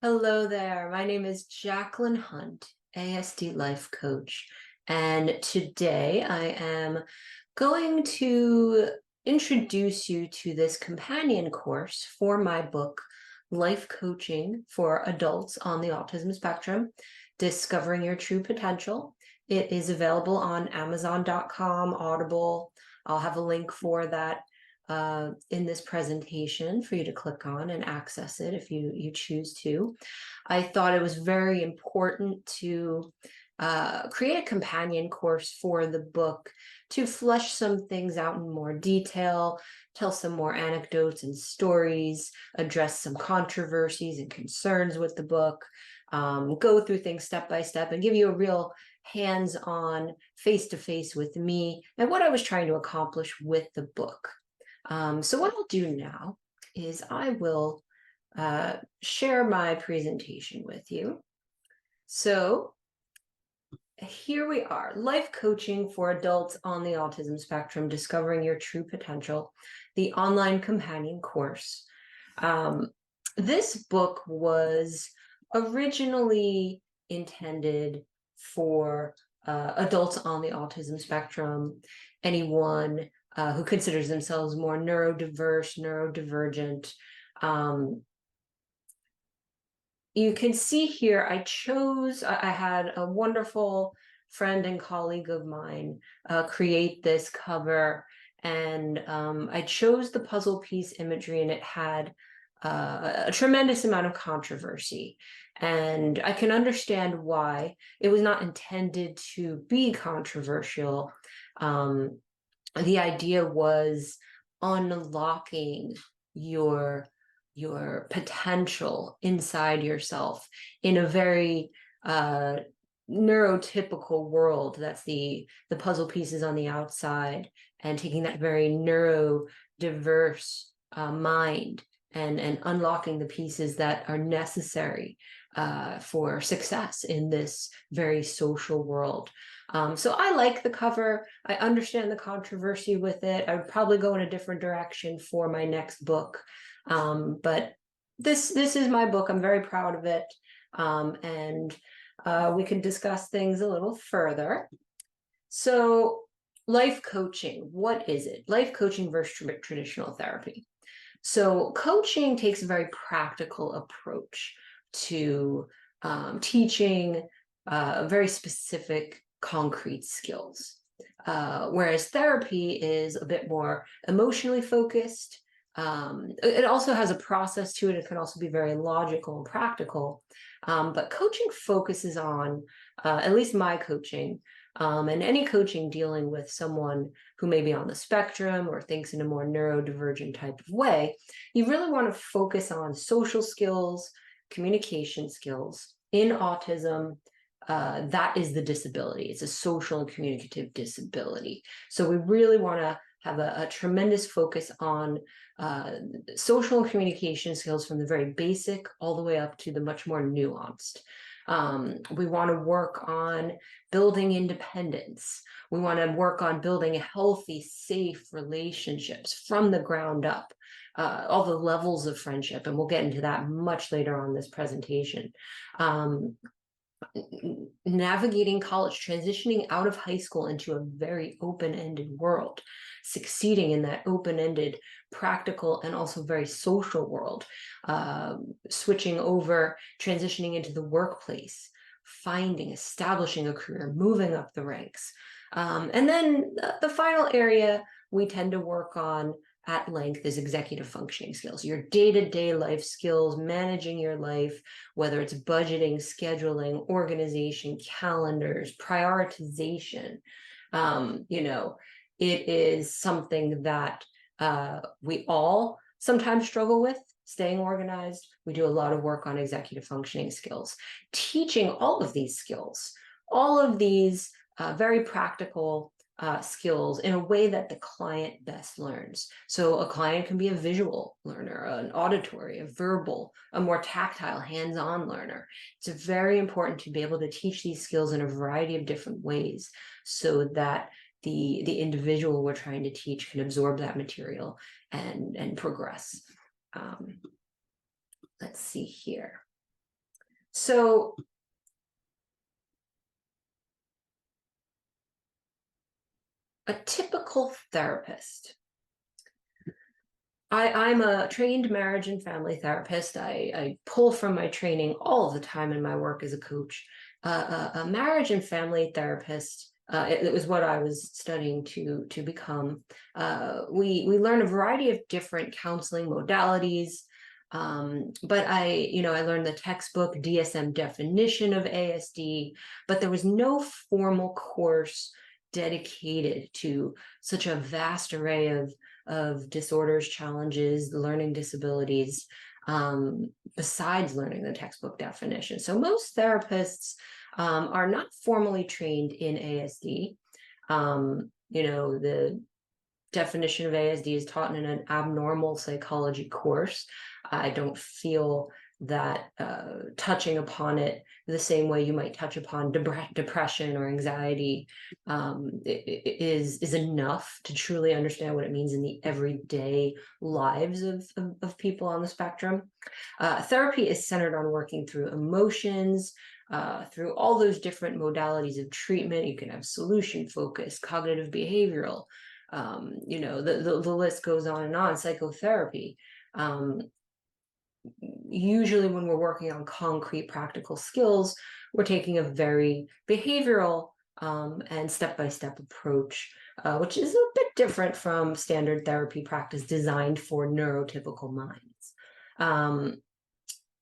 Hello there. My name is Jaclyn Hunt, ASD Life Coach, and today I am going to introduce you to this companion course for my book, Life Coaching for Adults on the Autism Spectrum, Discovering Your True Potential. It is available on Amazon.com, Audible. I'll have a link for that in this presentation for you to click on and access it if you choose to. I thought it was very important to create a companion course for the book to flesh some things out in more detail, tell some more anecdotes and stories, address some controversies and concerns with the book, go through things step by step, and give you a real hands-on, face-to-face with me and what I was trying to accomplish with the book. So what I'll do now is I will share my presentation with you. So here we are, Life Coaching for Adults on the Autism Spectrum, Discovering Your True Potential, the online companion course. This book was originally intended for adults on the autism spectrum, anyone who considers themselves more neurodiverse, neurodivergent. You can see here, I had a wonderful friend and colleague of mine create this cover, and I chose the puzzle piece imagery, and it had a tremendous amount of controversy. And I can understand why. It was not intended to be controversial. The idea was unlocking your potential inside yourself in a very neurotypical world. That's the puzzle pieces on the outside, and taking that very neurodiverse mind and unlocking the pieces that are necessary for success in this very social world. So I like the cover. I understand the controversy with it. I would probably go in a different direction for my next book. But this is my book. I'm very proud of it. And we can discuss things a little further. So life coaching, what is it? Life coaching versus traditional therapy. So coaching takes a very practical approach to teaching very specific, concrete skills, whereas therapy is a bit more emotionally focused. It also has a process to it. It can also be very logical and practical, but coaching focuses on, at least my coaching, and any coaching dealing with someone who may be on the spectrum or thinks in a more neurodivergent type of way, you really want to focus on social skills, communication skills. In autism, that is the disability. It's a social and communicative disability. So we really want to have a tremendous focus on social and communication skills from the very basic all the way up to the much more nuanced. We want to work on building independence. We want to work on building healthy, safe relationships from the ground up, all the levels of friendship, and we'll get into that much later on this presentation. Navigating college, transitioning out of high school into a very open-ended world, succeeding in that open-ended, practical, and also very social world, switching over, transitioning into the workplace, establishing a career, moving up the ranks. And then the final area we tend to work on at length is executive functioning skills, your day-to-day life skills, managing your life, whether it's budgeting, scheduling, organization, calendars, prioritization. It is something that we all sometimes struggle with, staying organized. We do a lot of work on executive functioning skills, teaching all of these skills, all of these very practical skills in a way that the client best learns. So a client can be a visual learner, an auditory, a verbal, a more tactile, hands-on learner. It's very important to be able to teach these skills in a variety of different ways so that the individual we're trying to teach can absorb that material and progress. Let's see here. So a typical therapist. I'm a trained marriage and family therapist. I pull from my training all the time in my work as a coach. A marriage and family therapist. It was what I was studying to become. We learn a variety of different counseling modalities. But I learned the textbook DSM definition of ASD, but there was no formal course dedicated to such a vast array of disorders, challenges, learning disabilities, besides learning the textbook definition. So most therapists are not formally trained in ASD. The definition of ASD is taught in an abnormal psychology course. I don't feel that touching upon it the same way you might touch upon depression or anxiety is enough to truly understand what it means in the everyday lives of people on the spectrum. Therapy is centered on working through emotions, through all those different modalities of treatment. You can have solution focused, cognitive behavioral, the list goes on and on, psychotherapy. Usually when we're working on concrete practical skills, we're taking a very behavioral and step-by-step approach, which is a bit different from standard therapy practice designed for neurotypical minds.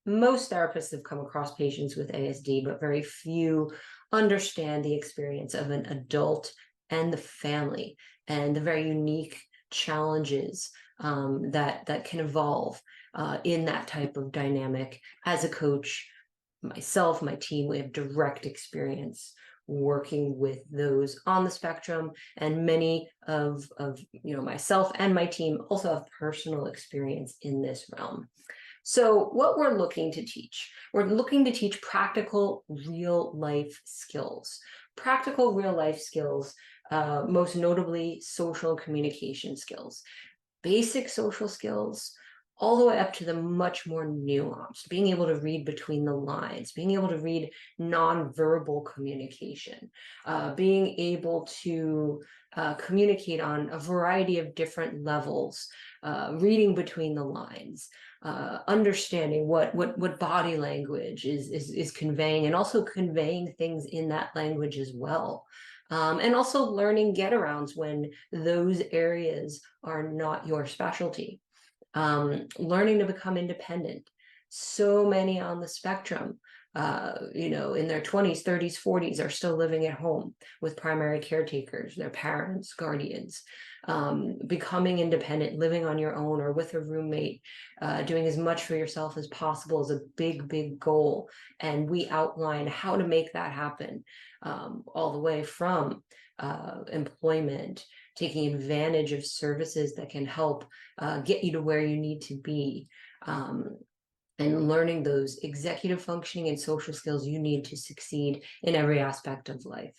Most therapists have come across patients with ASD, but very few understand the experience of an adult and the family and the very unique challenges that can evolve in that type of dynamic. As a coach, myself, my team, we have direct experience working with those on the spectrum, and many of myself and my team also have personal experience in this realm. So what we're looking to teach practical real life skills. Practical real life skills, most notably social communication skills, basic social skills, all the way up to the much more nuanced, being able to read between the lines, being able to read nonverbal communication, being able to communicate on a variety of different levels, reading between the lines, understanding what body language is conveying, and also conveying things in that language as well. And also learning get-arounds when those areas are not your specialty. Learning to become independent. So many on the spectrum, in their 20s, 30s, 40s are still living at home with primary caretakers, their parents, guardians. Becoming independent, living on your own or with a roommate, doing as much for yourself as possible is a big, big goal. And we outline how to make that happen, all the way from employment, taking advantage of services that can help get you to where you need to be, and learning those executive functioning and social skills you need to succeed in every aspect of life.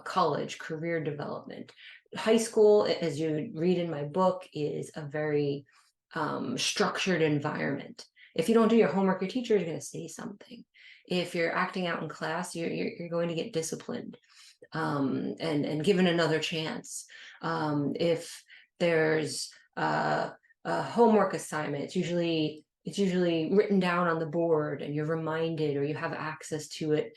College, career development. High school, as you read in my book, is a very structured environment. If you don't do your homework, your teacher is going to say something. If you're acting out in class, you're going to get disciplined and given another chance. If there's a homework assignment, it's usually written down on the board and you're reminded, or you have access to it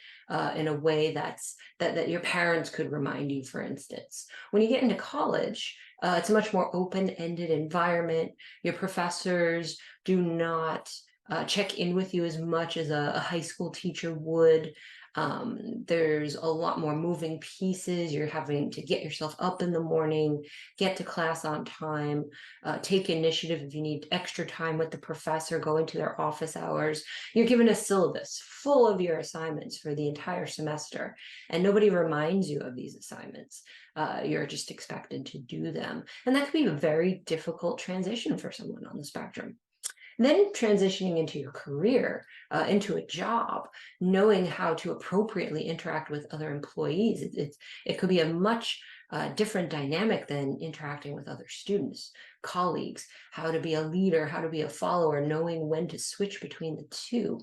in a way that your parents could remind you, for instance. When you get into college, it's a much more open-ended environment. Your professors do not check in with you as much as a high school teacher would. There's a lot more moving pieces. You're having to get yourself up in the morning, get to class on time, take initiative if you need extra time with the professor, go into their office hours. You're given a syllabus full of your assignments for the entire semester, and nobody reminds you of these assignments. You're just expected to do them. And that can be a very difficult transition for someone on the spectrum. Then transitioning into your career, into a job, knowing how to appropriately interact with other employees. It could be a much different dynamic than interacting with other students, colleagues, how to be a leader, how to be a follower, knowing when to switch between the two.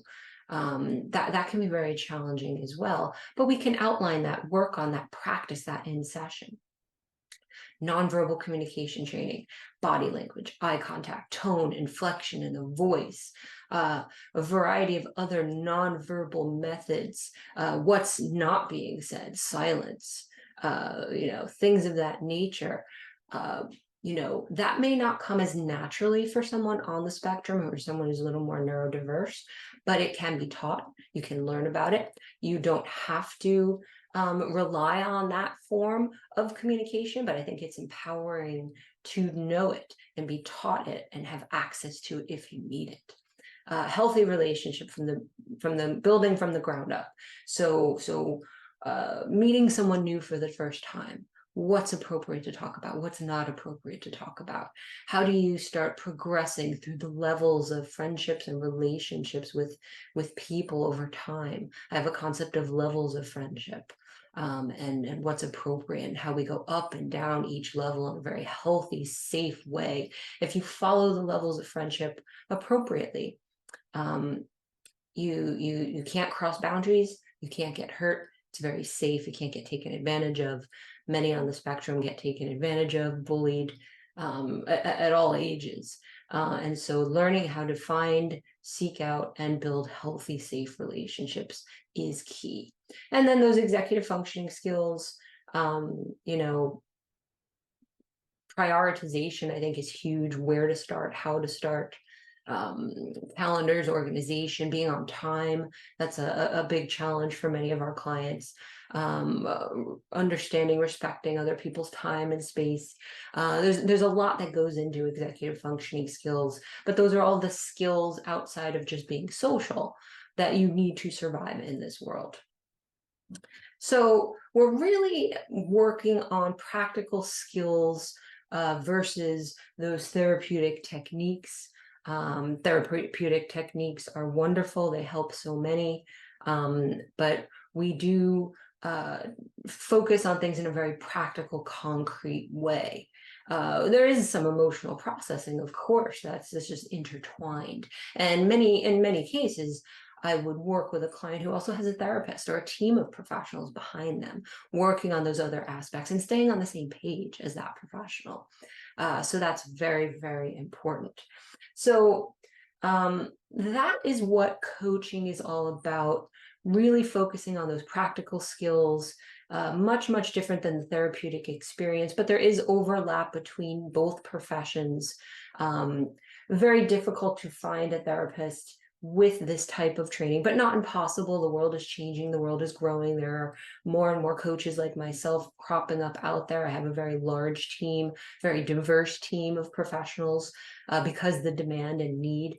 that can be very challenging as well. But we can outline that, work on that, practice that in session. Nonverbal communication training, body language, eye contact, tone, inflection in the voice, a variety of other nonverbal methods, what's not being said, silence, things of that nature. That may not come as naturally for someone on the spectrum or someone who's a little more neurodiverse, but it can be taught. You can learn about it. You don't have to rely on that form of communication, but I think it's empowering to know it and be taught it and have access to it if you need it. Healthy relationship from the building from the ground up. So meeting someone new for the first time. What's appropriate to talk about? What's not appropriate to talk about? How do you start progressing through the levels of friendships and relationships with people over time? I have a concept of levels of friendship, and what's appropriate and how we go up and down each level in a very healthy, safe way. If you follow the levels of friendship appropriately, you can't cross boundaries. You can't get hurt. It's very safe. You can't get taken advantage of. Many on the spectrum get taken advantage of, bullied at all ages. And so learning how to find, seek out, and build healthy, safe relationships is key. And then those executive functioning skills, prioritization, I think, is huge. Where to start, how to start. Calendars, organization, being on time. That's a big challenge for many of our clients. Understanding, respecting other people's time and space. There's a lot that goes into executive functioning skills, but those are all the skills outside of just being social that you need to survive in this world. So we're really working on practical skills versus those therapeutic techniques. Therapeutic techniques are wonderful. They help so many, but we do focus on things in a very practical, concrete way. There is some emotional processing, of course, that's just intertwined. And in many cases, I would work with a client who also has a therapist or a team of professionals behind them, working on those other aspects and staying on the same page as that professional. So that's very, very important. So that is what coaching is all about, really focusing on those practical skills, much, much different than the therapeutic experience, but there is overlap between both professions. Very difficult to find a therapist with this type of training, but not impossible. The world is changing, the world is growing. There are more and more coaches like myself cropping up out there. I have a very large team, very diverse team of professionals, because the demand and need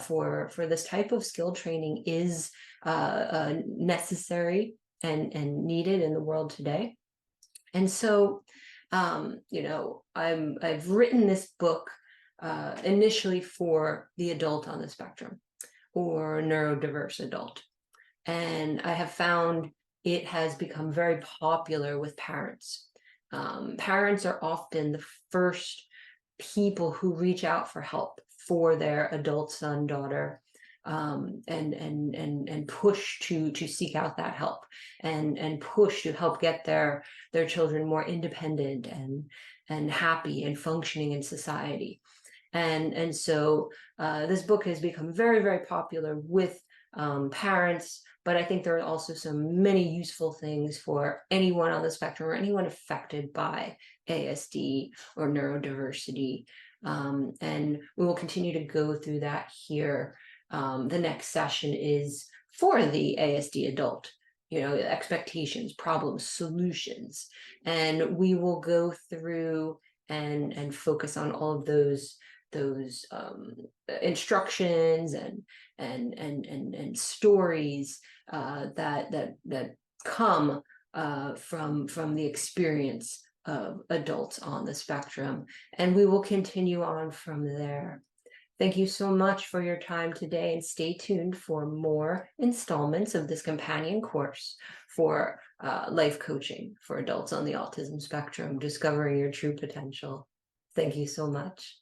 for this type of skill training is necessary and needed in the world today. And so, I've written this book initially for the adult on the spectrum, or neurodiverse adult. And I have found it has become very popular with parents. Parents are often the first people who reach out for help for their adult son, daughter, and push to seek out that help and push to help get their children more independent and happy and functioning in society. And so this book has become very, very popular with parents, but I think there are also many useful things for anyone on the spectrum or anyone affected by ASD or neurodiversity. And we will continue to go through that here. The next session is for the ASD adult, expectations, problems, solutions, and we will go through and focus on all of those instructions and stories that come from the experience of adults on the spectrum, and we will continue on from there. Thank you so much for your time today, and stay tuned for more installments of this companion course for life coaching for adults on the autism spectrum, discovering your true potential. Thank you so much.